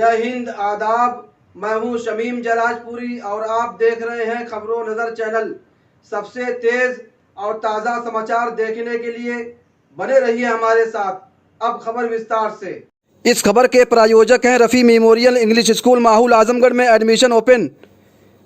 जय हिंद, आदाब। मैं हूं शमीम जराजपुरी और आप देख रहे हैं खबरों नज़र चैनल। सबसे तेज़ और ताज़ा समाचार देखने के लिए बने रहिए हमारे साथ। अब खबर विस्तार से। इस खबर के प्रायोजक हैं रफ़ी मेमोरियल इंग्लिश स्कूल माहौल, आजमगढ़ में एडमिशन ओपन।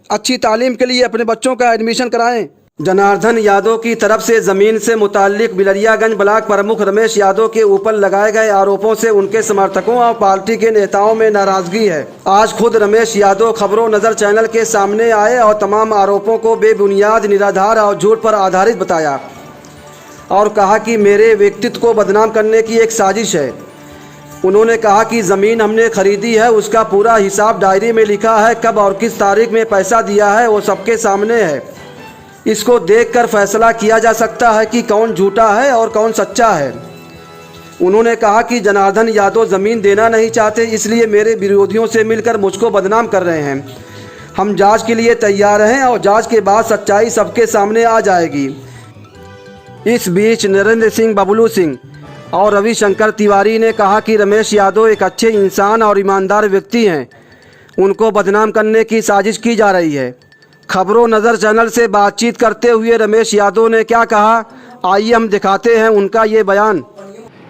अच्छी तालीम के लिए अपने बच्चों का एडमिशन कराएं। जनार्दन यादव की तरफ से जमीन से मुताल्लिक बिलरियागंज ब्लॉक प्रमुख रमेश यादव के ऊपर लगाए गए आरोपों से उनके समर्थकों और पार्टी के नेताओं में नाराजगी है। आज खुद रमेश यादव खबरों नजर चैनल के सामने आए और तमाम आरोपों को बेबुनियाद, निराधार और झूठ पर आधारित बताया और कहा कि मेरे व्यक्तित्व को बदनाम करने की एक साजिश है। उन्होंने कहा कि ज़मीन हमने खरीदी है, उसका पूरा हिसाब डायरी में लिखा है, कब और किस तारीख में पैसा दिया है वो सबके सामने है। इसको देखकर फैसला किया जा सकता है कि कौन झूठा है और कौन सच्चा है। उन्होंने कहा कि जनार्दन यादव ज़मीन देना नहीं चाहते, इसलिए मेरे विरोधियों से मिलकर मुझको बदनाम कर रहे हैं। हम जांच के लिए तैयार हैं और जांच के बाद सच्चाई सबके सामने आ जाएगी। इस बीच नरेंद्र सिंह, बबलू सिंह और रविशंकर तिवारी ने कहा कि रमेश यादव एक अच्छे इंसान और ईमानदार व्यक्ति हैं, उनको बदनाम करने की साजिश की जा रही है। खबरों नज़र चैनल से बातचीत करते हुए रमेश यादव ने क्या कहा, आइए हम दिखाते हैं उनका ये बयान।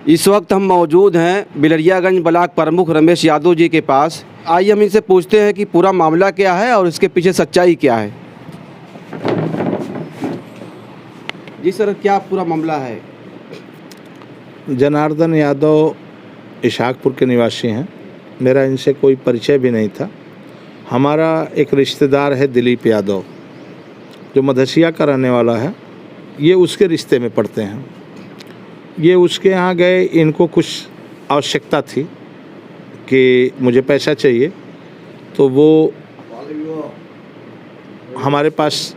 इस वक्त हम मौजूद हैं बिलरियागंज ब्लॉक प्रमुख रमेश यादव जी के पास। आइए हम इनसे पूछते हैं कि पूरा मामला क्या है और इसके पीछे सच्चाई क्या है। जी सर, क्या पूरा मामला है? जनार्दन यादव इशाकपुर के निवासी हैं। मेरा इनसे कोई परिचय भी नहीं था। हमारा एक रिश्तेदार है दिलीप यादव, जो मधेसिया का रहने वाला है। ये उसके रिश्ते में पड़ते हैं। ये उसके यहाँ गए, इनको कुछ आवश्यकता थी कि मुझे पैसा चाहिए, तो वो हमारे पास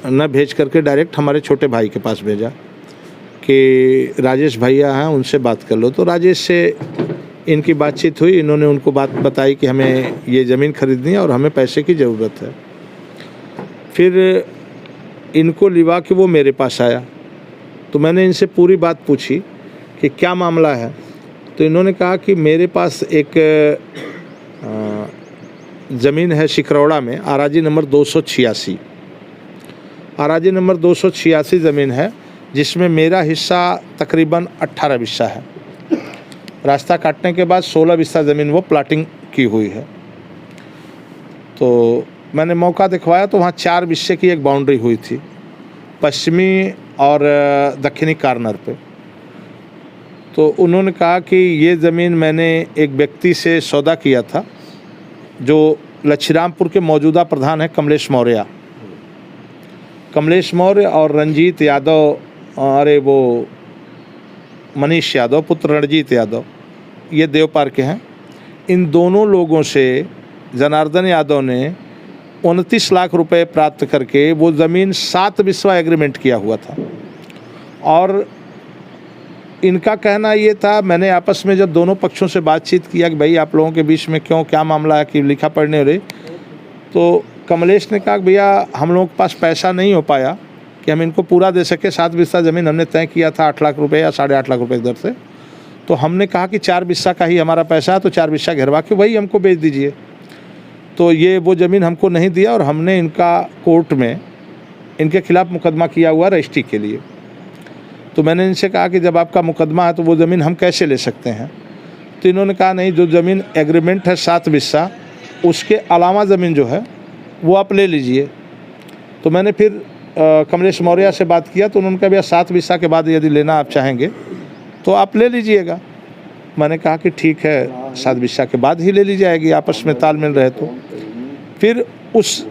न भेज करके डायरेक्ट हमारे छोटे भाई के पास भेजा कि राजेश भैया हैं, उनसे बात कर लो। तो राजेश से इनकी बातचीत हुई। इन्होंने उनको बात बताई कि हमें ये ज़मीन खरीदनी है और हमें पैसे की ज़रूरत है। फिर इनको लिवा कि वो मेरे पास आया, तो मैंने इनसे पूरी बात पूछी कि क्या मामला है। तो इन्होंने कहा कि मेरे पास एक ज़मीन है शिकरौड़ा में, आराजी नंबर 286। आराजी नंबर 286 ज़मीन है, जिसमें मेरा हिस्सा तकरीबन 18 बिस्सा है। रास्ता काटने के बाद 16 बिस्सा ज़मीन वो प्लाटिंग की हुई है। तो मैंने मौका दिखवाया तो वहाँ 4 बिस्से की एक बाउंड्री हुई थी, पश्चिमी और दक्षिणी कॉर्नर पे। तो उन्होंने कहा कि ये ज़मीन मैंने एक व्यक्ति से सौदा किया था, जो लच्छीरामपुर के मौजूदा प्रधान हैं कमलेश मौर्य। कमलेश मौर्य और रंजीत यादव, अरे वो मनीष यादव पुत्र रणजीत यादव, ये देवपार के हैं। इन दोनों लोगों से जनार्दन यादव ने 29 लाख रुपए प्राप्त करके वो ज़मीन 7 बिस्वा एग्रीमेंट किया हुआ था। और इनका कहना ये था, मैंने आपस में जब दोनों पक्षों से बातचीत किया कि भाई आप लोगों के बीच में क्यों, क्या मामला है कि लिखा पढ़ने हो रही, तो कमलेश ने कहा कि भैया हम लोगों के पास पैसा नहीं हो पाया कि हम इनको पूरा दे सके। 7 बिस्सा ज़मीन हमने तय किया था 8 लाख रुपए या 8.5 लाख रुपए की दर से। तो हमने कहा कि 4 बिस्सा का ही हमारा पैसा है, तो 4 बिस्सा घेरवा के वही हमको बेच दीजिए। तो ये वो ज़मीन हमको नहीं दिया और हमने इनका कोर्ट में इनके खिलाफ़ मुकदमा किया हुआ रजिस्ट्री के लिए। तो मैंने इनसे कहा कि जब आपका मुकदमा है तो वो ज़मीन हम कैसे ले सकते हैं। तो इन्होंने कहा नहीं, जो ज़मीन एग्रीमेंट है 7 बिस्सा, उसके अलावा ज़मीन जो है वो आप ले लीजिए। तो मैंने फिर कमलेश मौर्य से बात किया, तो उन्होंने कहा भैया 7 बिस्सा के बाद यदि लेना आप चाहेंगे तो आप ले लीजिएगा। मैंने कहा कि ठीक है, 7 बिस्सा के बाद ही ले ली जाएगी, आपस में तालमेल रहे तो। फिर उस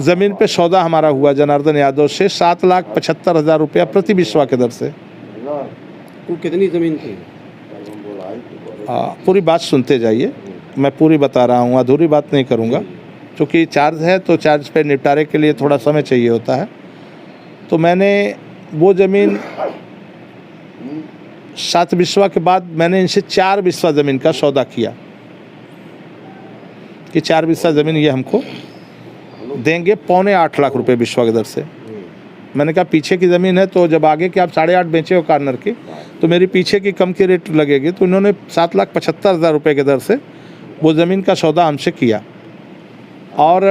ज़मीन पे सौदा हमारा हुआ जनार्दन यादव से 7,75,000 रुपया प्रति बिस्वा के दर से। कितनी ज़मीन थी? पूरी बात सुनते जाइए, मैं पूरी बता रहा हूँ, अधूरी बात नहीं करूँगा। चूँकि चार्ज है तो चार्ज पे निपटारे के लिए थोड़ा समय चाहिए होता है। तो मैंने वो ज़मीन 7 बिस्वा के बाद मैंने इनसे 4 बिस्वा ज़मीन का सौदा किया कि 4 बिस्वा ज़मीन ये हमको देंगे 7.25 लाख रुपए बिस्वा की दर से। मैंने कहा पीछे की ज़मीन है, तो जब आगे के आप 8.5 बेचे हो कॉर्नर की, तो मेरी पीछे की कम की रेट लगेगी। तो इन्होंने 7,75,000 रुपये के दर से वो ज़मीन का सौदा हमसे किया और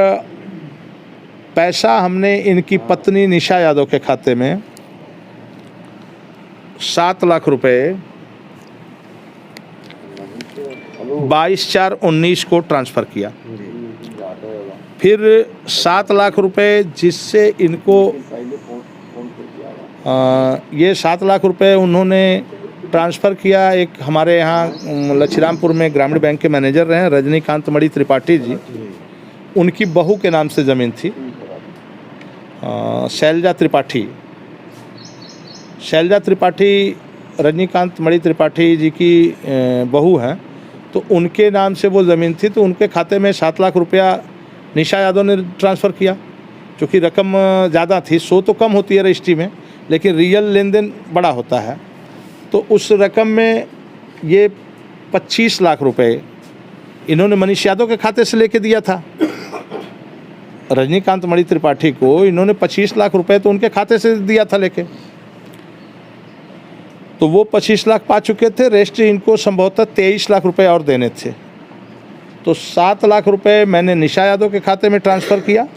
पैसा हमने इनकी पत्नी निशा यादव के खाते में 7 लाख रुपए 22/4/19 को ट्रांसफ़र किया। फिर 7 लाख रुपए जिससे इनको ये 7 लाख रुपए उन्होंने ट्रांसफ़र किया। एक हमारे यहाँ लच्छीरामपुर में ग्रामीण बैंक के मैनेजर रहे हैं रजनीकांत मणि त्रिपाठी जी, उनकी बहू के नाम से ज़मीन थी, शैलजा त्रिपाठी। शैलजा त्रिपाठी रजनीकांत मणि त्रिपाठी जी की बहू हैं, तो उनके नाम से वो ज़मीन थी, तो उनके खाते में 7 लाख रुपया निशा यादव ने ट्रांसफ़र किया। क्योंकि रकम ज़्यादा थी, 100 तो कम होती है रजिस्ट्री में, लेकिन रियल लेन देन बड़ा होता है। तो उस रकम में ये 25 लाख रुपए इन्होंने मनीष यादव के खाते से लेके दिया था। रजनीकांत मणि त्रिपाठी को इन्होंने 25 लाख रुपए तो उनके खाते से दिया था लेके, तो वो 25 लाख पा चुके थे। रेस्ट इनको संभवतः 23 लाख रुपए और देने थे। तो 7 लाख रुपए मैंने निशा यादव के खाते में ट्रांसफ़र किया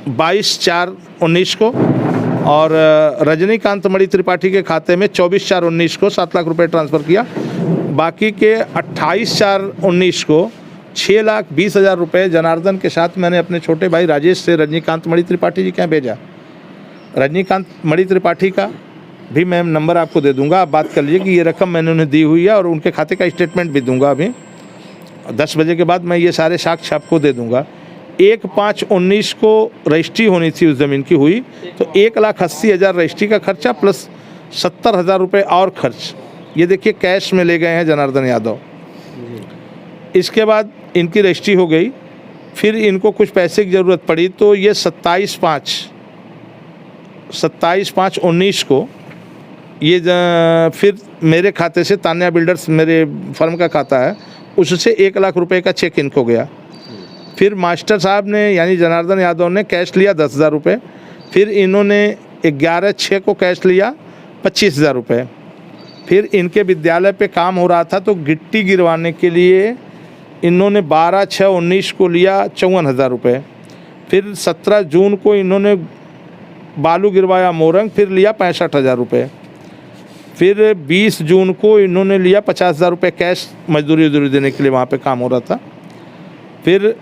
22/4/19 को, और रजनीकांत मणि त्रिपाठी के खाते में 24/4/19 को 7 लाख रुपए ट्रांसफ़र किया। बाकी के 28/4/19 को 6,20,000 रुपये जनार्दन के साथ मैंने अपने छोटे भाई राजेश से रजनीकांत मणि त्रिपाठी जी के यहाँ भेजा। रजनीकांत मणि त्रिपाठी का भी मैं नंबर आपको दे दूंगा, आप बात कर लीजिए कि ये रकम मैंने उन्हें दी हुई है, और उनके खाते का स्टेटमेंट भी दूंगा। अभी 10 बजे के बाद मैं ये सारे साक्ष्य आपको दे दूंगा। 1/5/19 को रजिस्ट्री होनी थी उस ज़मीन की हुई, तो 1,80,000 रजिस्ट्री का खर्चा प्लस 70,000 रुपये और खर्च, ये देखिए कैश में ले गए हैं जनार्दन यादव। इसके बाद इनकी रजिस्ट्री हो गई, फिर इनको कुछ पैसे की ज़रूरत पड़ी, तो ये 27/5/19 को ये फिर मेरे खाते से, तान्या बिल्डर्स मेरे फर्म का खाता है, उससे 1 लाख रुपए का चेक इनको गया। फिर मास्टर साहब ने यानी जनार्दन यादव ने कैश लिया 10,000 रुपये। फिर इन्होंने 11/6 को कैश लिया 25,000 रुपये। फिर इनके विद्यालय पे काम हो रहा था, तो गिट्टी गिरवाने के लिए इन्होंने 12/6/19 को लिया 54,000 रुपये। फिर 17 जून को इन्होंने बालू गिरवाया मोरंग, फिर लिया 65,000 रुपये। फिर 20 जून को इन्होंने लिया 50,000 रुपये कैश, मजदूरी देने के लिए वहाँ पे काम हो रहा था। फिर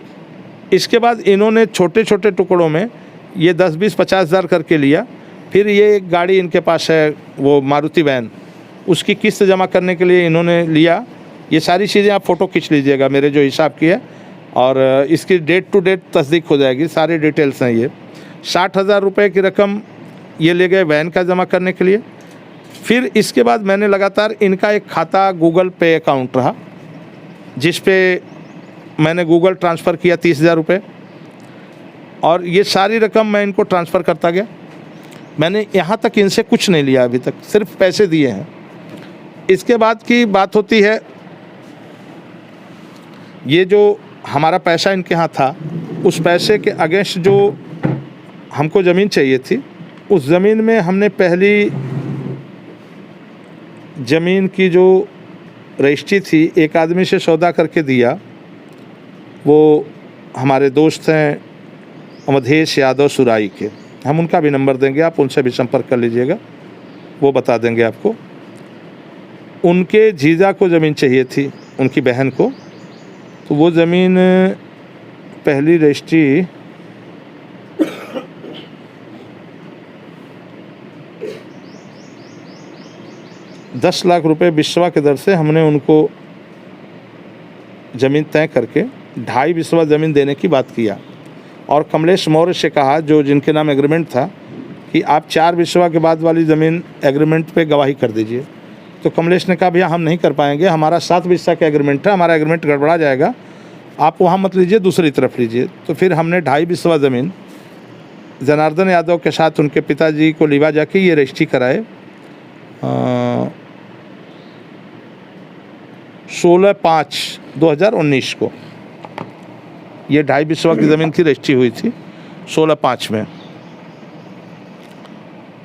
इसके बाद इन्होंने छोटे छोटे टुकड़ों में ये 10-20 50,000 करके लिया। फिर ये एक गाड़ी इनके पास है, वो मारुति वैन, उसकी किस्त जमा करने के लिए इन्होंने लिया। ये सारी चीज़ें आप फ़ोटो खींच लीजिएगा मेरे जो हिसाब की है, और इसकी डेट टू डेट तस्दीक हो जाएगी, सारी डिटेल्स हैं ये। 60,000 रुपये की रकम ये ले गए वैन का जमा करने के लिए। फिर इसके बाद मैंने लगातार इनका एक खाता गूगल पे अकाउंट रहा, जिस पे मैंने गूगल ट्रांसफ़र किया 30,000 रुपये, और ये सारी रकम मैं इनको ट्रांसफ़र करता गया। मैंने यहाँ तक इनसे कुछ नहीं लिया अभी तक, सिर्फ पैसे दिए हैं। इसके बाद की बात होती है, ये जो हमारा पैसा इनके यहाँ था, उस पैसे के अगेंस्ट जो हमको ज़मीन चाहिए थी, उस ज़मीन में हमने पहली ज़मीन की जो रजिस्ट्री थी एक आदमी से सौदा करके दिया। वो हमारे दोस्त हैं अवधेश यादव सुराई के, हम उनका भी नंबर देंगे, आप उनसे भी संपर्क कर लीजिएगा, वो बता देंगे आपको। उनके जीजा को ज़मीन चाहिए थी, उनकी बहन को, तो वो ज़मीन पहली रजिस्ट्री ₹10 लाख बिस्वा के दर से हमने उनको ज़मीन तय करके 2.5 बिस्वा ज़मीन देने की बात किया। और कमलेश मौर्य से कहा, जो जिनके नाम एग्रीमेंट था, कि आप 4 बिस्वा के बाद वाली ज़मीन एग्रीमेंट पे गवाही कर दीजिए। तो कमलेश ने कहा, भैया हम नहीं कर पाएंगे, हमारा 7 बिस्वा का एग्रीमेंट है, हमारा एग्रीमेंट गड़बड़ा जाएगा, आप वहाँ मत लीजिए, दूसरी तरफ लीजिए। तो फिर हमने 2.5 बिस्वा ज़मीन जनार्दन यादव के साथ उनके पिताजी को लिवा जाके ये रजिस्ट्री कराए। 16/5/2019 को ये 2.5 बिस्वा की ज़मीन की रजिस्ट्री हुई थी 16/5 में।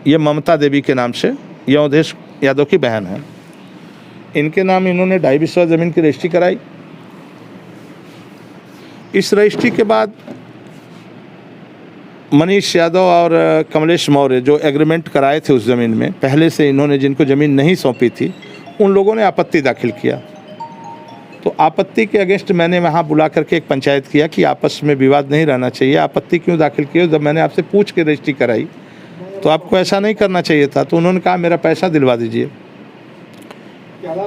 ये ममता देवी के नाम से, ये अवधेश यादव की बहन है। इनके नाम इन्होंने 2.5 बिस्वा ज़मीन की रजिस्ट्री कराई। इस रजिस्ट्री के बाद मनीष यादव और कमलेश मौर्य जो एग्रीमेंट कराए थे उस ज़मीन में, पहले से इन्होंने जिनको ज़मीन नहीं सौंपी थी, उन लोगों ने आपत्ति दाखिल किया। तो आपत्ति के अगेंस्ट मैंने वहाँ बुला करके एक पंचायत किया कि आपस में विवाद नहीं रहना चाहिए। आपत्ति क्यों दाखिल किए? जब मैंने आपसे पूछ के रजिस्ट्री कराई तो आपको ऐसा नहीं करना चाहिए था। तो उन्होंने कहा मेरा पैसा दिलवा दीजिए,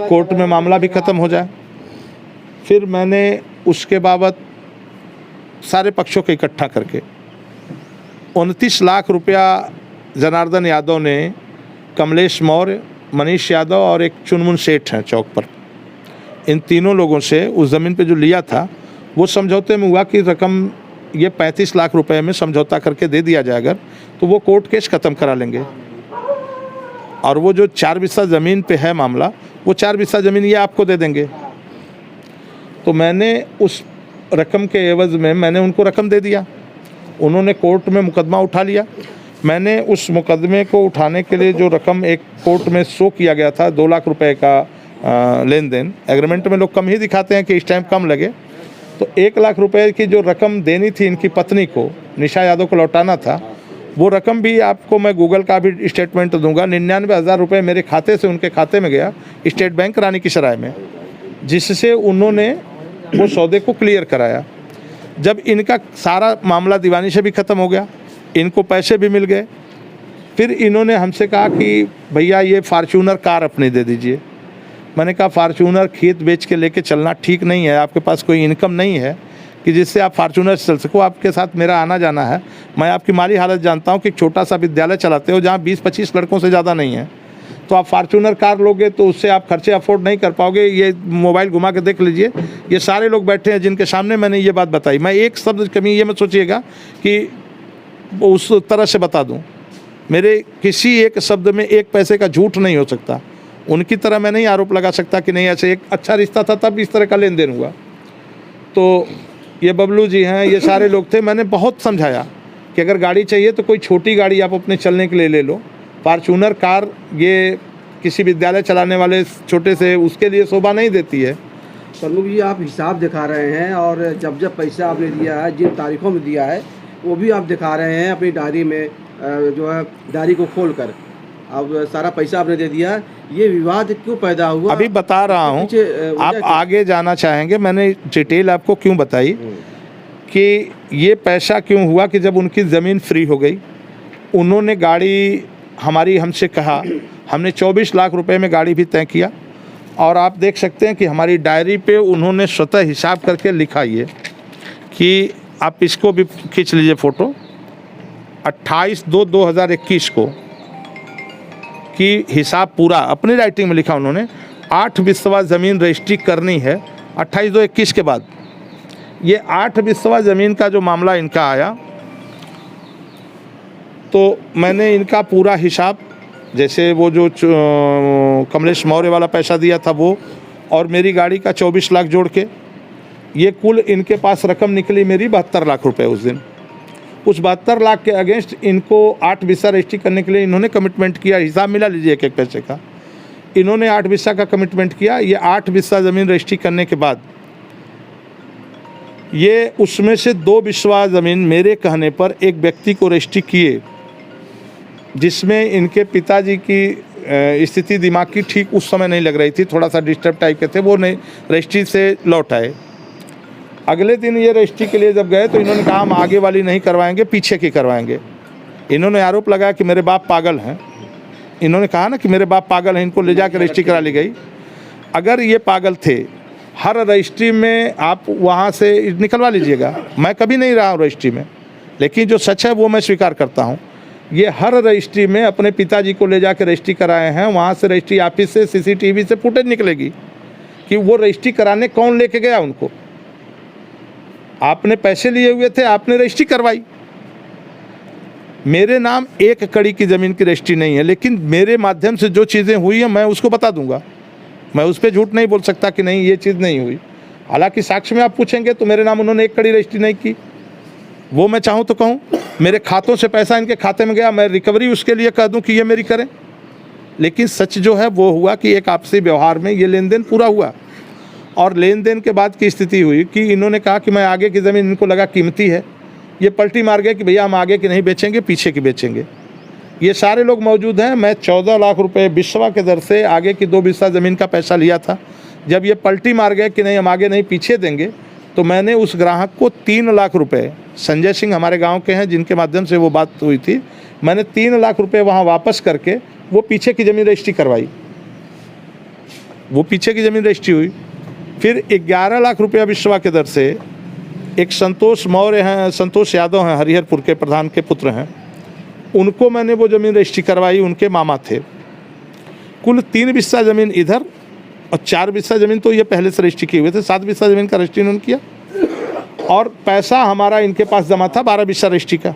कोर्ट में मामला भी ख़त्म हो जाए। फिर मैंने उसके बाबत सारे पक्षों को इकट्ठा करके 29 लाख रुपया जनार्दन यादव ने, कमलेश मौर्य, मनीष यादव और एक चुनमुन सेठ हैं चौक पर, इन तीनों लोगों से उस ज़मीन पे जो लिया था वो समझौते में हुआ कि रकम ये 35 लाख रुपए में समझौता करके दे दिया जाए अगर, तो वो कोर्ट केस ख़त्म करा लेंगे। और वो जो 4 बिस्सा ज़मीन पे है मामला, वो 4 बिस्सा ज़मीन ये आपको दे देंगे। तो मैंने उस रकम के एवज़ में मैंने उनको रकम दे दिया। उन्होंने कोर्ट में मुकदमा उठा लिया। मैंने उस मुकदमे को उठाने के लिए जो रकम एक कोर्ट में शो किया गया था 2 लाख रुपए का लेन देन, एग्रीमेंट में लोग कम ही दिखाते हैं कि इस टाइम कम लगे, तो 1 लाख रुपए की जो रकम देनी थी इनकी पत्नी को, निशा यादव को लौटाना था, वो रकम भी आपको मैं गूगल का भी स्टेटमेंट दूंगा। 99,000 रुपये मेरे खाते से उनके खाते में गया स्टेट बैंक रानी की सराय में, जिससे उन्होंने वो सौदे को क्लियर कराया। जब इनका सारा मामला दीवानी से भी ख़त्म हो गया, इनको पैसे भी मिल गए, फिर इन्होंने हमसे कहा कि भैया ये फार्चूनर कार अपनी दे दीजिए। मैंने कहा फार्चूनर खेत बेच के लेके चलना ठीक नहीं है, आपके पास कोई इनकम नहीं है कि जिससे आप फार्चूनर से चल सको। आपके साथ मेरा आना जाना है, मैं आपकी माली हालत जानता हूँ कि एक छोटा सा विद्यालय चलाते हो जहाँ 20-25 लड़कों से ज़्यादा नहीं है, तो आप फार्चूनर कार लोगे तो उससे आप खर्चे अफोर्ड नहीं कर पाओगे। ये मोबाइल घुमा के देख लीजिए, ये सारे लोग बैठे हैं जिनके सामने मैंने ये बात बताई। मैं एक शब्द कमी ये मत सोचिएगा कि उस तरह से बता दूं, मेरे किसी एक शब्द में एक पैसे का झूठ नहीं हो सकता। उनकी तरह मैं नहीं आरोप लगा सकता कि नहीं ऐसे एक अच्छा रिश्ता था तब इस तरह का लेन देन हुआ। तो ये बबलू जी हैं, ये सारे लोग थे। मैंने बहुत समझाया कि अगर गाड़ी चाहिए तो कोई छोटी गाड़ी आप अपने चलने के लिए ले लो, फार्चूनर कार ये किसी विद्यालय चलाने वाले छोटे से उसके लिए शोभा नहीं देती है। प्रमुख जी, आप हिसाब दिखा रहे हैं और जब जब पैसा आपने दिया है, जिन तारीखों में दिया है, वो भी आप दिखा रहे हैं अपनी डायरी में, जो है डायरी को खोल कर। अब सारा पैसा आपने दे दिया, ये विवाद क्यों पैदा हुआ? अभी बता रहा हूँ, आप आगे जाना चाहेंगे। मैंने डिटेल आपको क्यों बताई कि ये पैसा क्यों हुआ कि जब उनकी ज़मीन फ्री हो गई, उन्होंने गाड़ी हमारी हमसे कहा, हमने 24 लाख रुपए में गाड़ी भी तय किया। और आप देख सकते हैं कि हमारी डायरी पे उन्होंने स्वतः हिसाब करके लिखा ये कि आप इसको भी खींच लीजिए फ़ोटो, 28/2/2021 को कि हिसाब पूरा अपनी राइटिंग में लिखा उन्होंने। 8 बिस्वा ज़मीन रजिस्ट्री करनी है 28/2/21 के बाद। ये 8 बिस्वा ज़मीन का जो मामला इनका आया, तो मैंने इनका पूरा हिसाब, जैसे वो जो कमलेश मौर्य वाला पैसा दिया था वो, और मेरी गाड़ी का 24 लाख जोड़ के, ये कुल इनके पास रकम निकली मेरी 72 लाख रुपए उस दिन। उस 72 लाख के अगेंस्ट इनको 8 बिस्सा रजिस्ट्री करने के लिए इन्होंने कमिटमेंट किया। हिसाब मिला लीजिए एक एक पैसे का। इन्होंने 8 बिस्सा का कमिटमेंट किया। ये 8 बिस्सा ज़मीन रजिस्ट्री करने के बाद ये उसमें से 2 बिस्वा ज़मीन मेरे कहने पर एक व्यक्ति को रजिस्ट्री किए, जिसमें इनके पिताजी की स्थिति दिमाग की ठीक उस समय नहीं लग रही थी, थोड़ा सा डिस्टर्ब टाइप के थे, वो नहीं रजिस्ट्री से लौट आए। अगले दिन ये रजिस्ट्री के लिए जब गए तो इन्होंने कहा हम आगे वाली नहीं करवाएंगे, पीछे की करवाएंगे। इन्होंने आरोप लगाया कि मेरे बाप पागल हैं। इन्होंने कहा ना कि मेरे बाप पागल हैं, इनको ले जाकर रजिस्ट्री करा ली गई। अगर ये पागल थे, हर रजिस्ट्री में आप वहाँ से निकलवा लीजिएगा, मैं कभी नहीं रहा हूँ रजिस्ट्री में, लेकिन जो सच है वो मैं स्वीकार करता हूँ। ये हर रजिस्ट्री में अपने पिताजी को ले जाकर रजिस्ट्री कराए हैं। वहाँ से रजिस्ट्री ऑफिस से CCTV से फुटेज निकलेगी कि वो रजिस्ट्री कराने कौन लेके गया उनको। आपने पैसे लिए हुए थे, आपने रजिस्ट्री करवाई। मेरे नाम एक कड़ी की ज़मीन की रजिस्ट्री नहीं है, लेकिन मेरे माध्यम से जो चीज़ें हुई हैं मैं उसको बता दूंगा। मैं उस पर झूठ नहीं बोल सकता कि नहीं ये चीज़ नहीं हुई। हालांकि साक्ष्य में आप पूछेंगे तो मेरे नाम उन्होंने एक कड़ी रजिस्ट्री नहीं की, वो मैं चाहूँ तो कहूँ। मेरे खातों से पैसा इनके खाते में गया, मैं रिकवरी उसके लिए कह दूँ कि ये मेरी करें। लेकिन सच जो है वो हुआ कि एक आपसी व्यवहार में ये लेन देन पूरा हुआ। और लेन देन के बाद की स्थिति हुई कि इन्होंने कहा कि मैं आगे की ज़मीन, इनको लगा कीमती है, ये पलटी मार गए कि भैया हम आगे की नहीं बेचेंगे, पीछे की बेचेंगे। ये सारे लोग मौजूद हैं। मैं 14 लाख रुपए बिस्वा के दर से आगे की 2 बिस्सा ज़मीन का पैसा लिया था। जब ये पलटी मार गए कि नहीं हम आगे नहीं पीछे देंगे, तो मैंने उस ग्राहक को 3 लाख रुपए, संजय सिंह हमारे गांव के हैं जिनके माध्यम से वो बात हुई थी, मैंने 3 लाख रुपए वहां वापस करके वो पीछे की ज़मीन रजिस्ट्री करवाई। वो पीछे की ज़मीन रजिस्ट्री हुई। फिर 11 लाख रुपया बिस्वा के दर से एक संतोष मौर्य हैं, संतोष यादव हैं, हरिहरपुर के प्रधान के पुत्र हैं, उनको मैंने वो ज़मीन रजिस्ट्री करवाई, उनके मामा थे। कुल 3 बिस्सा ज़मीन इधर और 4 बिस्सा ज़मीन तो ये पहले से रजिस्ट्री किए हुए थे, 7 बिस्सा ज़मीन का रजिस्ट्री उन्होंने किया। और पैसा हमारा इनके पास जमा था 12 बिस्सा रजिस्ट्री का।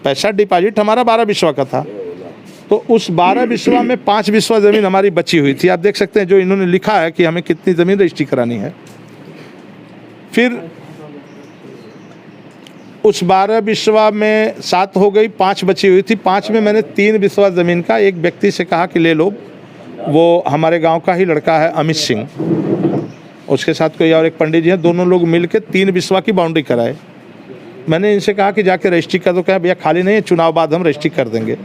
पैसा डिपॉजिट हमारा 12 बिस्वा का था। तो उस 12 बिस्वा में 5 बिस्वा ज़मीन हमारी बची हुई थी। आप देख सकते हैं जो इन्होंने लिखा है कि हमें कितनी ज़मीन रजिस्ट्री करानी है। फिर उस 12 बिस्वा में 7 हो गई, 5 बची हुई थी। 5 में मैंने 3 बिस्वा ज़मीन का एक व्यक्ति से कहा कि ले लो, वो हमारे गांव का ही लड़का है अमित सिंह, उसके साथ कोई और एक पंडित जी हैं, दोनों लोग मिलकर 3 बिस्वा की बाउंड्री कराए। मैंने इनसे कहा कि जाके रजिस्ट्री कर दो। कहा भैया खाली नहीं है, चुनाव बाद हम रजिस्ट्री कर देंगे।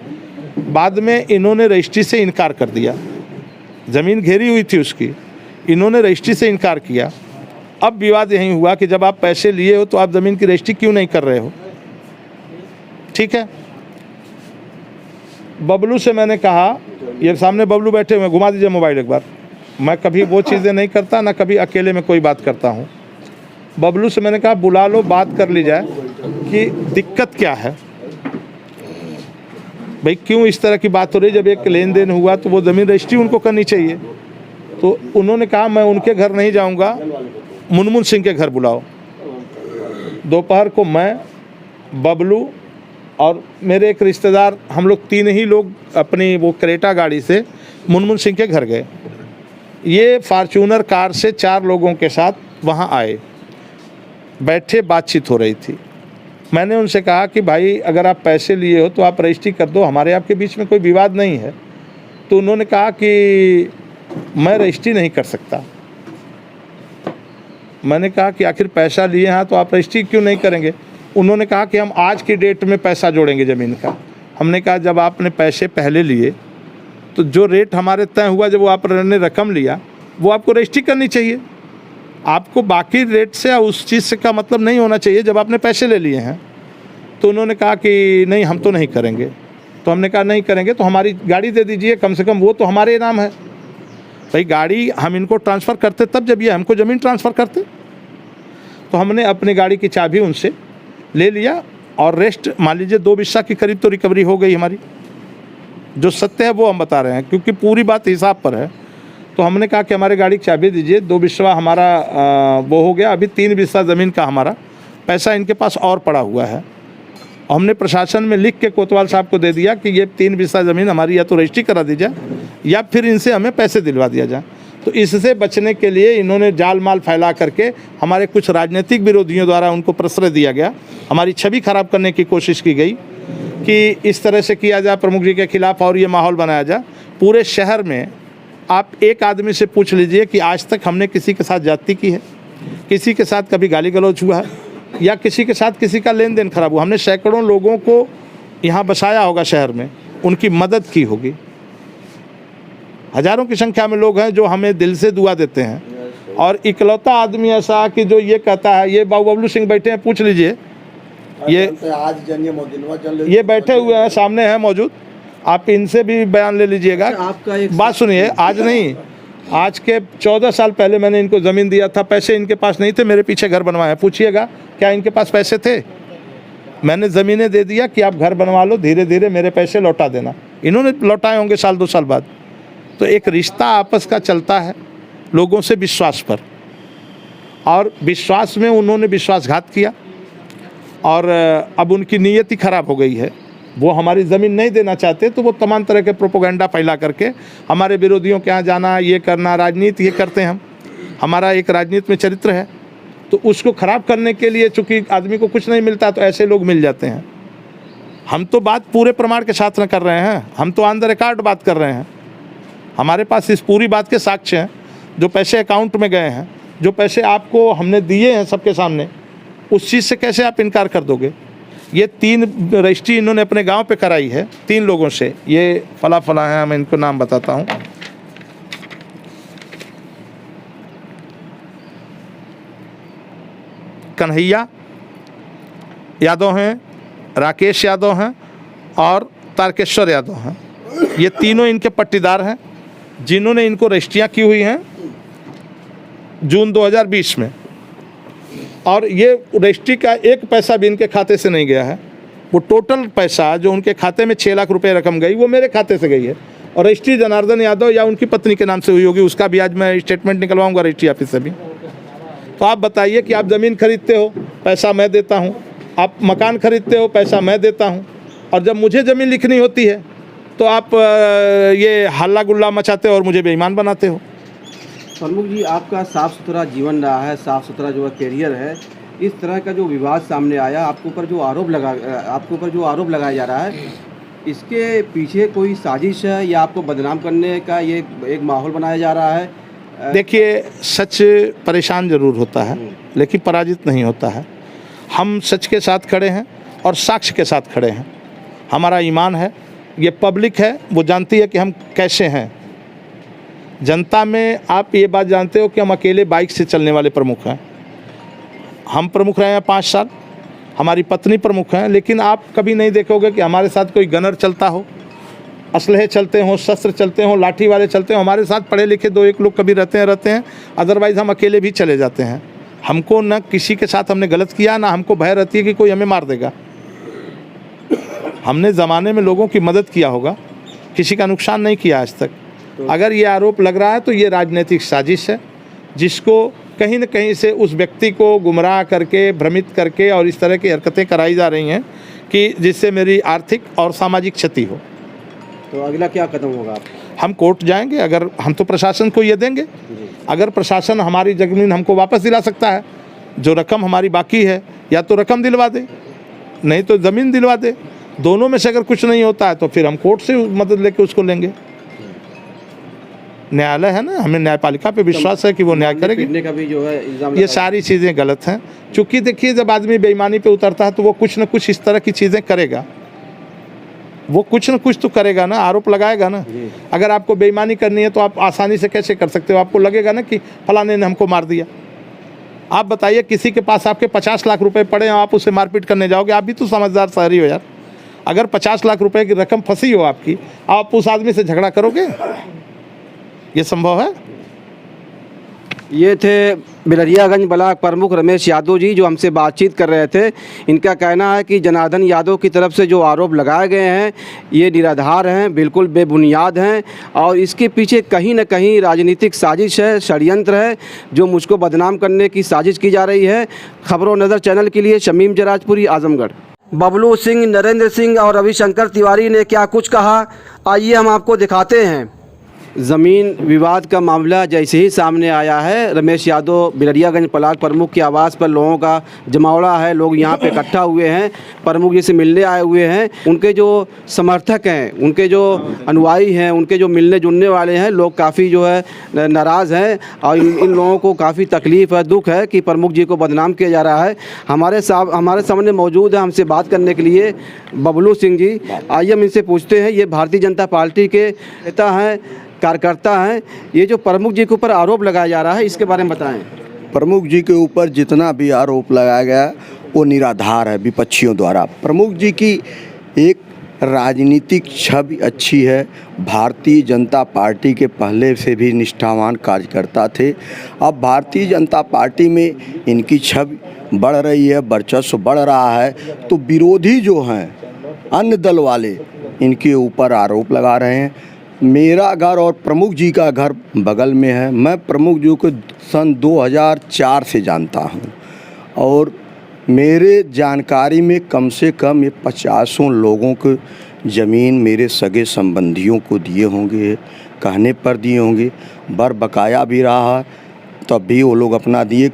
बाद में इन्होंने रजिस्ट्री से इनकार कर दिया। ज़मीन घेरी हुई थी उसकी, इन्होंने रजिस्ट्री से इनकार किया। अब विवाद यही हुआ कि जब आप पैसे लिए हो तो आप ज़मीन की रजिस्ट्री क्यों नहीं कर रहे हो। ठीक है, बबलू से मैंने कहा, ये सामने बबलू बैठे हुए, घुमा दीजिए मोबाइल एक बार। मैं कभी वो चीज़ें नहीं करता, ना कभी अकेले में कोई बात करता हूँ। बबलू से मैंने कहा बुला लो, बात कर ली जाए कि दिक्कत क्या है भाई, क्यों इस तरह की बात हो रही। जब एक लेन देन हुआ तो वो ज़मीन रजिस्ट्री उनको करनी चाहिए। तो उन्होंने कहा मैं उनके घर नहीं जाऊंगा, मुनमुन सिंह के घर बुलाओ। दोपहर को मैं, बबलू और मेरे एक रिश्तेदार, हम लोग 3 ही लोग अपनी वो क्रेटा गाड़ी से मुनमुन सिंह के घर गए। ये फॉर्च्यूनर कार से 4 लोगों के साथ वहाँ आए, बैठे, बातचीत हो रही थी। मैंने उनसे कहा कि भाई अगर आप पैसे लिए हो तो आप रजिस्ट्री कर दो, हमारे आपके बीच में कोई विवाद नहीं है। तो उन्होंने कहा कि मैं रजिस्ट्री नहीं कर सकता। मैंने कहा कि आखिर पैसा लिए हैं तो आप रजिस्ट्री क्यों नहीं करेंगे। उन्होंने कहा कि हम आज की डेट में पैसा जोड़ेंगे ज़मीन का। हमने कहा जब आपने पैसे पहले लिए तो जो रेट हमारे तय हुआ, जब वो आपने रकम लिया, वो आपको रजिस्ट्री करनी चाहिए। आपको बाकी रेट से या उस चीज़ से का मतलब नहीं होना चाहिए जब आपने पैसे ले लिए हैं। तो उन्होंने कहा कि नहीं हम तो नहीं करेंगे। तो हमने कहा नहीं करेंगे तो हमारी गाड़ी दे दीजिए, कम से कम वो तो हमारे नाम है। भाई गाड़ी हम इनको ट्रांसफ़र करते तब जब ये हमको ज़मीन ट्रांसफ़र करते। तो हमने अपनी गाड़ी की चाबी उनसे ले लिया और रेस्ट मान लीजिए 2 बिस्सा की करीब तो रिकवरी हो गई हमारी। जो सत्य है वो हम बता रहे हैं क्योंकि पूरी बात हिसाब पर है। तो हमने कहा कि हमारे गाड़ी की चाबी दीजिए, 2 बिस्वा हमारा वो हो गया। अभी 3 बिस्सा ज़मीन का हमारा पैसा इनके पास और पड़ा हुआ है। हमने प्रशासन में लिख के कोतवाल साहब को दे दिया कि ये 3 बिस्सा ज़मीन हमारी या तो रजिस्ट्री करा दी जाए या फिर इनसे हमें पैसे दिलवा दिया जाए। तो इससे बचने के लिए इन्होंने जाल माल फैला करके हमारे कुछ राजनीतिक विरोधियों द्वारा उनको प्रश्रय दिया गया, हमारी छवि खराब करने की कोशिश की गई कि इस तरह से किया जाए प्रमुख जी के खिलाफ और ये माहौल बनाया जाए। पूरे शहर में आप एक आदमी से पूछ लीजिए कि आज तक हमने किसी के साथ जाति की है, किसी के साथ कभी गाली गलौज हुआ है या किसी के साथ किसी का लेन देन खराब हुआ। हमने सैकड़ों लोगों को यहाँ बसाया होगा शहर में, उनकी मदद की होगी। हज़ारों की संख्या में लोग हैं जो हमें दिल से दुआ देते हैं। और इकलौता आदमी ऐसा कि जो ये कहता है, ये बबलू सिंह बैठे हैं, पूछ लीजिए, ये बैठे हुए हैं, सामने हैं मौजूद, आप इनसे भी बयान ले लीजिएगा। आपका एक बात सुनिए, आज नहीं, आज के 14 साल पहले मैंने इनको ज़मीन दिया था, पैसे इनके पास नहीं थे, मेरे पीछे घर बनवाए। पूछिएगा क्या इनके पास पैसे थे। मैंने ज़मीनें दे दिया कि आप घर बनवा लो, धीरे धीरे मेरे पैसे लौटा देना। इन्होंने लौटाए होंगे 1-2 साल बाद। तो एक रिश्ता आपस का चलता है लोगों से विश्वास पर, और विश्वास में उन्होंने विश्वासघात किया और अब उनकी नीयत ही ख़राब हो गई है। वो हमारी ज़मीन नहीं देना चाहते तो वो तमाम तरह के प्रोपोगंडा फैला करके हमारे विरोधियों के यहाँ जाना, ये करना, राजनीति ये करते हैं हम। हमारा एक राजनीति में चरित्र है, तो उसको ख़राब करने के लिए चूँकि आदमी को कुछ नहीं मिलता तो ऐसे लोग मिल जाते हैं। हम तो बात पूरे प्रमाण के साथ न कर रहे हैं, हम तो ऑन द रिकॉर्ड बात कर रहे हैं। हमारे पास इस पूरी बात के साक्ष्य हैं, जो पैसे अकाउंट में गए हैं, जो पैसे आपको हमने दिए हैं सबके सामने, उस चीज़ से कैसे आप इनकार कर दोगे? ये 3 रजिस्ट्री इन्होंने अपने गांव पे कराई है 3 लोगों से। ये फला फला है, मैं इनको नाम बताता हूँ। कन्हैया यादव हैं, राकेश यादव हैं और तारकेश्वर यादव हैं। ये तीनों इनके पट्टीदार हैं, जिन्होंने इनको रजिस्ट्रियाँ की हुई हैं जून 2020 में। और ये रजिस्ट्री का एक पैसा भी इनके खाते से नहीं गया है। वो टोटल पैसा जो उनके खाते में 6 लाख रुपए रकम गई, वो मेरे खाते से गई है। और रजिस्ट्री जनार्दन यादव या उनकी पत्नी के नाम से हुई होगी, उसका भी आज मैं स्टेटमेंट निकलवाऊंगा रजिस्ट्री ऑफिस से भी। तो आप बताइए कि आप ज़मीन खरीदते हो, पैसा मैं देता हूँ, आप मकान खरीदते हो, पैसा मैं देता हूँ, और जब मुझे ज़मीन लिखनी होती है तो आप ये हल्ला गुल्ला मचाते हो और मुझे बेईमान बनाते हो। प्रमुख जी, आपका साफ़ सुथरा जीवन रहा है, साफ़ सुथरा जो है कैरियर है, इस तरह का जो विवाद सामने आया, आपके ऊपर जो आरोप लगाया जा रहा है, इसके पीछे कोई साजिश है या आपको बदनाम करने का ये एक माहौल बनाया जा रहा है? देखिए, सच परेशान ज़रूर होता है लेकिन पराजित नहीं होता है। हम सच के साथ खड़े हैं और साक्ष्य के साथ खड़े हैं। हमारा ईमान है, ये पब्लिक है, वो जानती है कि हम कैसे हैं। जनता में आप ये बात जानते हो कि हम अकेले बाइक से चलने वाले प्रमुख हैं। हम प्रमुख रहे हैं 5 साल, हमारी पत्नी प्रमुख हैं, लेकिन आप कभी नहीं देखोगे कि हमारे साथ कोई गनर चलता हो, असलहे चलते हों, शस्त्र चलते हों, लाठी वाले चलते हों। हमारे साथ पढ़े लिखे 2-1 लोग कभी रहते हैं, अदरवाइज़ हम अकेले भी चले जाते हैं। हमको न किसी के साथ हमने गलत किया, ना हमको भय रहती है कि कोई हमें मार देगा। हमने ज़माने में लोगों की मदद किया होगा, किसी का नुकसान नहीं किया आज तक। अगर ये आरोप लग रहा है तो ये राजनीतिक साजिश है, जिसको कहीं न कहीं से उस व्यक्ति को गुमराह करके, भ्रमित करके और इस तरह की हरकतें कराई जा रही हैं कि जिससे मेरी आर्थिक और सामाजिक क्षति हो। तो अगला क्या कदम होगा? हम कोर्ट जाएंगे। अगर हम तो प्रशासन को ये देंगे, अगर प्रशासन हमारी ज़मीन हमको वापस दिला सकता है, जो रकम हमारी बाकी है, या तो रकम दिलवा दे, नहीं तो ज़मीन दिलवा दे। दोनों में से अगर कुछ नहीं होता है तो फिर हम कोर्ट से मदद लेके उसको लेंगे। न्यायालय है ना, हमें न्यायपालिका पे विश्वास है कि वो न्याय करेगी। का भी जो है इल्जाम ये सारी चीज़ें गलत हैं, चूँकि देखिए जब आदमी बेईमानी पे उतरता है तो वो कुछ न कुछ इस तरह की चीज़ें करेगा। वो कुछ न कुछ तो करेगा ना, आरोप लगाएगा ना। अगर आपको बेईमानी करनी है तो आप आसानी से कैसे कर सकते हो? आपको लगेगा ना कि फलाने ने हमको मार दिया। आप बताइए, किसी के पास आपके 50 लाख रुपए पड़े हैं, आप उसे मारपीट करने जाओगे? आप भी तो समझदार शहरी हो यार। अगर 50 लाख रुपए की रकम फंसी हो आपकी, आप उस आदमी से झगड़ा करोगे? ये संभव है? ये थे बिलरियागंज ब्लॉक प्रमुख रमेश यादव जी, जो हमसे बातचीत कर रहे थे। इनका कहना है कि जनार्दन यादव की तरफ से जो आरोप लगाए गए हैं ये निराधार हैं, बिल्कुल बेबुनियाद हैं, और इसके पीछे कहीं न कहीं राजनीतिक साजिश है, षड्यंत्र है, जो मुझको बदनाम करने की साजिश की जा रही है। खबरों नज़र चैनल के लिए शमीम जराजपुरी, आजमगढ़। बबलू सिंह, नरेंद्र सिंह और रविशंकर तिवारी ने क्या कुछ कहा, आइए हम आपको दिखाते हैं। ज़मीन विवाद का मामला जैसे ही सामने आया है, रमेश यादव बिलरियागंज ब्लॉक प्रमुख के आवास पर लोगों का जमावड़ा है। लोग यहाँ पे इकट्ठा हुए हैं, प्रमुख जी से मिलने आए हुए हैं। उनके जो समर्थक हैं, उनके जो अनुयायी हैं, उनके जो मिलने जुलने वाले हैं, लोग काफ़ी जो है नाराज़ हैं और इन लोगों को काफ़ी तकलीफ़ है, दुख है कि प्रमुख जी को बदनाम किया जा रहा है। हमारे सामने मौजूद है हमसे बात करने के लिए बबलू सिंह जी। आइए हम इनसे पूछते हैं, ये भारतीय जनता पार्टी के नेता हैं, कार्यकर्ता हैं। ये जो प्रमुख जी के ऊपर आरोप लगाया जा रहा है, इसके बारे में बताएं। प्रमुख जी के ऊपर जितना भी आरोप लगाया गया वो निराधार है विपक्षियों द्वारा। प्रमुख जी की एक राजनीतिक छवि अच्छी है। भारतीय जनता पार्टी के पहले से भी निष्ठावान कार्यकर्ता थे। अब भारतीय जनता पार्टी में इनकी छवि बढ़ रही है, वर्चस्व बढ़ रहा है, तो विरोधी जो हैं अन्य दल वाले इनके ऊपर आरोप लगा रहे हैं। मेरा घर और प्रमुख जी का घर बगल में है। मैं प्रमुख जी को सन 2004 से जानता हूं और मेरे जानकारी में कम से कम ये 50 लोगों को ज़मीन मेरे सगे संबंधियों को दिए होंगे, कहने पर दिए होंगे, बकाया भी रहा तब भी वो लोग अपना दिए।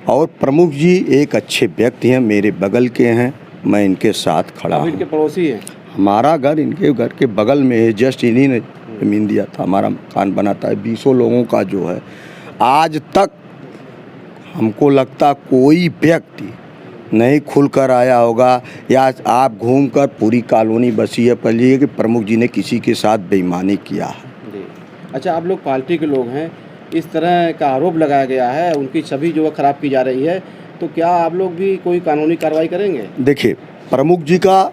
और प्रमुख जी एक अच्छे व्यक्ति हैं, मेरे बगल के हैं, मैं इनके साथ खड़ा आप हूँ। इनके पड़ोसी हैं। हमारा घर इनके घर के बगल में है, जस्ट इन्हीं ने ज़मीन दिया था, हमारा मकान बनाता है। 20 लोगों का जो है, आज तक हमको लगता कोई व्यक्ति नहीं खुलकर आया होगा, या आप घूमकर पूरी कॉलोनी बसी है पहले कि प्रमुख जी ने किसी के साथ बेईमानी किया है। जी। अच्छा, आप लोग पार्टी के लोग हैं, इस तरह का आरोप लगाया गया है, उनकी छवि जो है ख़राब की जा रही है, तो क्या आप लोग भी कोई कानूनी कार्रवाई करेंगे? देखिए, प्रमुख जी का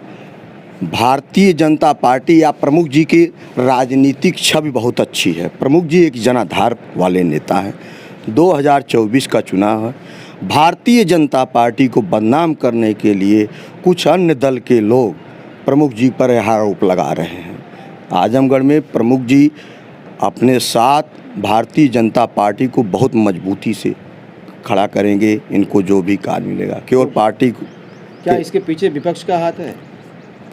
भारतीय जनता पार्टी या प्रमुख जी की राजनीतिक छवि बहुत अच्छी है। प्रमुख जी एक जनाधार वाले नेता हैं। 2024 का चुनाव है, भारतीय जनता पार्टी को बदनाम करने के लिए कुछ अन्य दल के लोग प्रमुख जी पर यह आरोप लगा रहे हैं। आजमगढ़ में प्रमुख जी अपने साथ भारतीय जनता पार्टी को बहुत मजबूती से खड़ा करेंगे, इनको जो भी कार्य मिलेगा। केवल पार्टी को क्या इसके पीछे विपक्ष का हाथ है?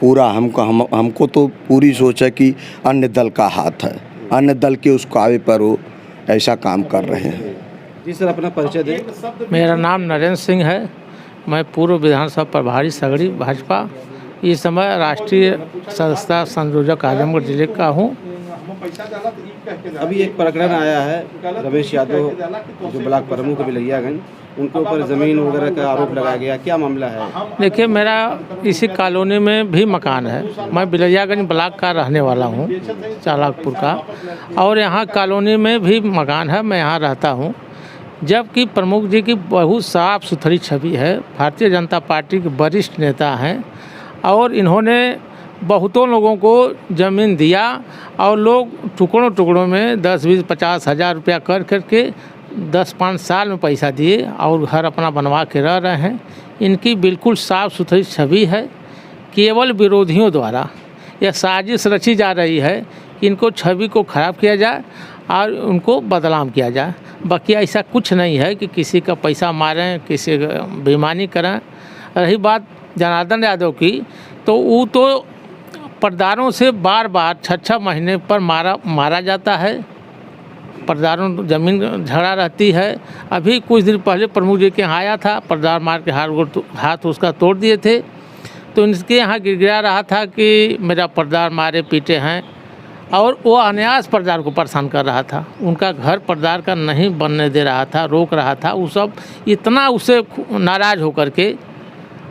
पूरा हमको तो पूरी सोच है कि अन्य दल का हाथ है, अन्य दल के उस कावे पर वो ऐसा काम कर रहे हैं। जी सर, अपना परिचय दें। मेरा नाम नरेंद्र सिंह है। मैं पूर्व विधानसभा प्रभारी सगड़ी भाजपा, इस समय राष्ट्रीय सदस्यता संयोजक आजमगढ़ जिले का हूँ। अभी एक प्रकरण आया है, रमेश यादव जो ब्लॉक प्रमुख बिलैयागंज, उनके ऊपर ज़मीन वगैरह का आरोप लगाया गया, क्या मामला है? देखिए, मेरा इसी कॉलोनी में भी मकान है। मैं बिलैयागंज ब्लॉक का रहने वाला हूँ, चालाकपुर का, और यहाँ कॉलोनी में भी मकान है, मैं यहाँ रहता हूँ। जबकि प्रमुख जी की बहुत साफ़ सुथरी छवि है, भारतीय जनता पार्टी के वरिष्ठ नेता हैं, और इन्होंने बहुतों लोगों को ज़मीन दिया, और लोग टुकड़ों टुकड़ों में 10, 20, 50 हज़ार रुपया कर करके 10-5 साल में पैसा दिए और घर अपना बनवा के रह रहे हैं। इनकी बिल्कुल साफ़ सुथरी छवि है। केवल विरोधियों द्वारा यह साजिश रची जा रही है कि इनको छवि को ख़राब किया जाए और उनको बदनाम किया जाए। बाकी ऐसा कुछ नहीं है कि किसी का पैसा मारें, किसी का बेईमानी करें। रही बात जनार्दन यादव की, तो वो तो पर्दारों से बार बार 6-6 महीने पर मारा जाता है। पर्दारों ज़मीन झगड़ा रहती है। अभी कुछ दिन पहले प्रमुख जी के यहाँ आया था, पर्दार मार के हाथ उसका तोड़ दिए थे। तो इनके यहाँ गिड़गिड़ा रहा था कि मेरा पर्दार मारे पीटे हैं, और वो अनायास पर्दार को परेशान कर रहा था। उनका घर पर्दार का नहीं बनने दे रहा था, रोक रहा था। वो सब इतना उससे नाराज़ होकर के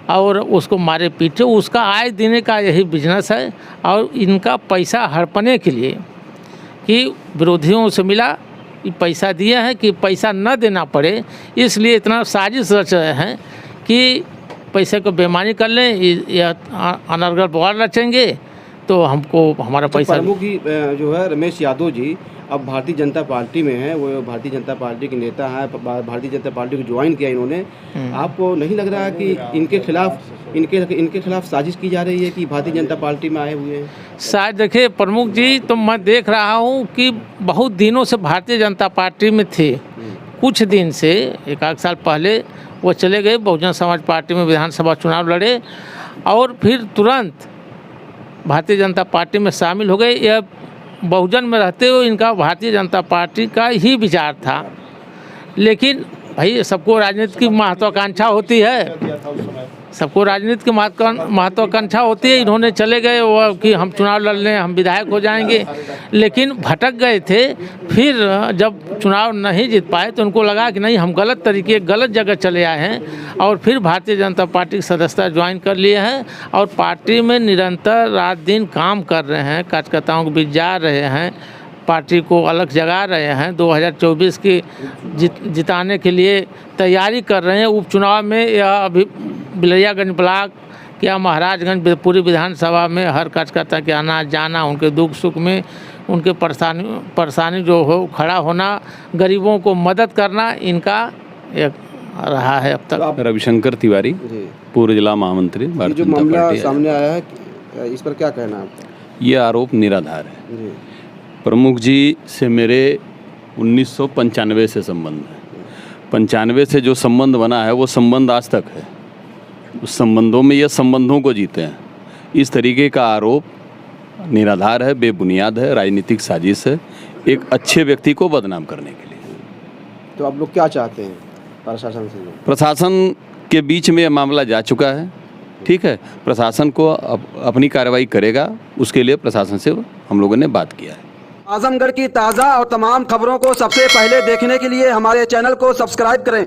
और उसको मारे पीटे। उसका आय देने का यही बिजनेस है, और इनका पैसा हड़पने के लिए कि विरोधियों से मिला, कि पैसा दिए हैं कि पैसा न देना पड़े, इसलिए इतना साजिश रच रहे हैं कि पैसे को बेईमानी कर लें या अनर्गल बवाल रचेंगे तो हमको हमारा पैसा। प्रमुख जी जो है रमेश यादव जी अब भारतीय जनता पार्टी में हैं, वो भारतीय जनता पार्टी के नेता हैं, भारतीय जनता पार्टी को ज्वाइन किया इन्होंने। आपको नहीं लग रहा कि इनके खिलाफ साजिश की जा रही है कि भारतीय जनता पार्टी में आए हुए हैं? शायद देखिए प्रमुख जी, तो मैं देख रहा हूँ कि बहुत दिनों से भारतीय जनता पार्टी में थे। कुछ दिन से 1-8 साल पहले वो चले गए बहुजन समाज पार्टी में, विधानसभा चुनाव लड़े, और फिर तुरंत भारतीय जनता पार्टी में शामिल हो गए। यह बहुजन में रहते हुए इनका भारतीय जनता पार्टी का ही विचार था। लेकिन भाई, सबको राजनीति की महत्वाकांक्षा होती है, सबको राजनीति की महत्वाकांक्षा होती है। इन्होंने चले गए वो कि हम चुनाव लड़ लें, हम विधायक हो जाएंगे, लेकिन भटक गए थे। फिर जब चुनाव नहीं जीत पाए तो उनको लगा कि नहीं, हम गलत जगह चले आए हैं, और फिर भारतीय जनता पार्टी की सदस्यता ज्वाइन कर लिए हैं, और पार्टी में निरंतर रात दिन काम कर रहे हैं, कार्यकर्ताओं के बीच जा रहे हैं, पार्टी को अलग जगा रहे हैं। 2024 की जिताने के लिए तैयारी कर रहे हैं। उपचुनाव में या अभी बिलैयागंज ब्लॉक या महाराजगंज पूरी विधानसभा में हर कार्यकर्ता के आना जाना, उनके दुख सुख में उनके परेशानी जो हो खड़ा होना, गरीबों को मदद करना, इनका एक रहा है अब तक। रविशंकर तिवारी, पूर्व जिला महामंत्री भारतीय जनता पार्टी। जो मामला सामने आया है, इस पर क्या कहना है आपका? ये आरोप निराधार है। प्रमुख जी से मेरे 1995 से संबंध है। 95 से जो संबंध बना है वो संबंध आज तक है। उस संबंधों में ये संबंधों को जीते हैं। इस तरीके का आरोप निराधार है, बेबुनियाद है, राजनीतिक साजिश है, एक अच्छे व्यक्ति को बदनाम करने के लिए। तो आप लोग क्या चाहते हैं प्रशासन से? प्रशासन के बीच में यह मामला जा चुका है, ठीक है, प्रशासन को अपनी कार्रवाई करेगा, उसके लिए प्रशासन से हम लोगों ने बात किया है। आजमगढ़ की ताज़ा और तमाम खबरों को सबसे पहले देखने के लिए हमारे चैनल को सब्सक्राइब करें।